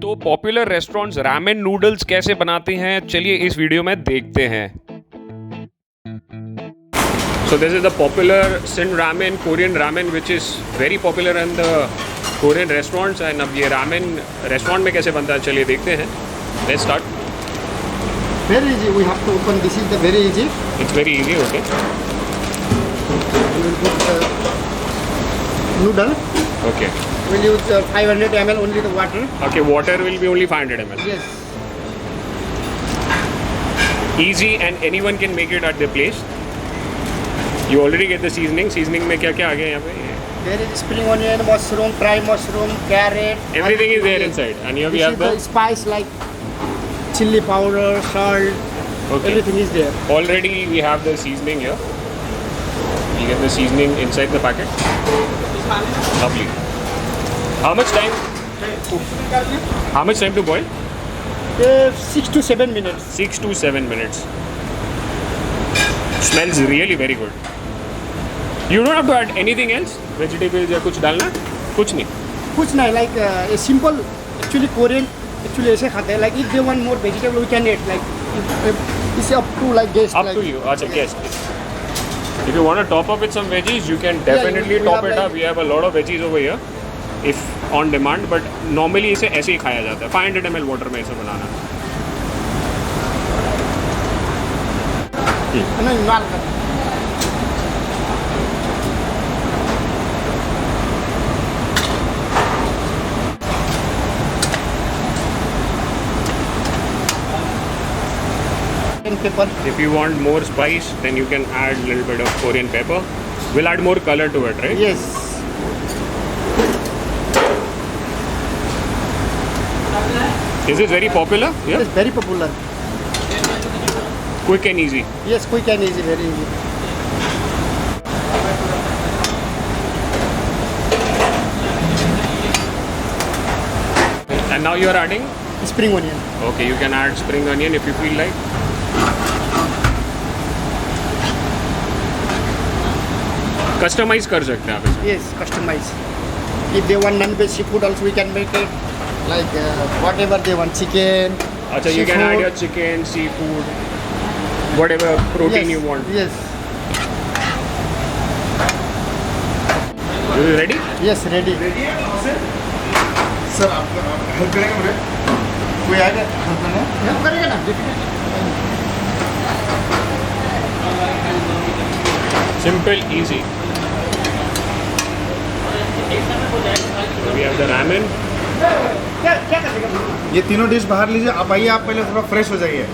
तो popular restaurants ramen noodles कैसे बनाते हैं, चलिए इस वीडियो में देखते हैं। So this is the popular Sin Ramen, Korean ramen, which is very popular in the Korean restaurants. And अब ये ramen restaurant में कैसे बनता है, चलिए देखते हैं। Let's start. Very easy. We have to open. This is the very easy. It's very easy, okay. We will put noodle. Okay. We'll use 500 ml only the water. Okay, water will be only 500 ml. Yes. Easy and anyone can make it at their place. You already get the seasoning. Seasoning में क्या क्या आ गया यहाँ पे? There is spring onion, mushroom, dry mushroom, carrot. Everything is there inside. And here we This have is the spice like chili powder, salt. Okay. Everything is there. Already we have the seasoning here. You get the seasoning inside the packet. Lovely. How much time? How much time to boil? 6 to 7 minutes. 6 to 7 minutes. Smells really very good. You don't have to add anything else? Vegetables या कुछ डालना? कुछ नहीं. कुछ नहीं like a simple actually Korean actually ऐसे खाते हैं like if they want more vegetable we can add like it's up to like guest. Up like, to you. अच्छा, guess. If you want to top up with some veggies, you can definitely we top have it like- up. We have a lot of veggies over here, if on demand. But normally इसे ऐसे ही खाया जाता है. 500 ml water में इसे बनाना. नहीं लाल कर pepper. If you want more spice, then you can add a little bit of Korean pepper. We'll add more color to it, right? Yes. Is this very popular? It is Yeah. very popular. Quick and easy. Yes, quick and easy, very easy. And now you are adding? Spring onion. Okay, you can add spring onion if you feel like. Customize कर सकते हैं आप इसे. Yes, customize. If they want non-veg seafood also we can make it like whatever they want, chicken. अच्छा, you can add your chicken, seafood, whatever protein you want. Yes. You ready? Yes, ready. Sir आप help करेंगे मुझे कोई आएगा help करने Help करेगा ना? Simple, easy. We have the ramen. क्या क्या करेगा? ये तीनों डिश बाहर लीजिए आप आइए आप पहले थोड़ा फ्रेश हो जाइए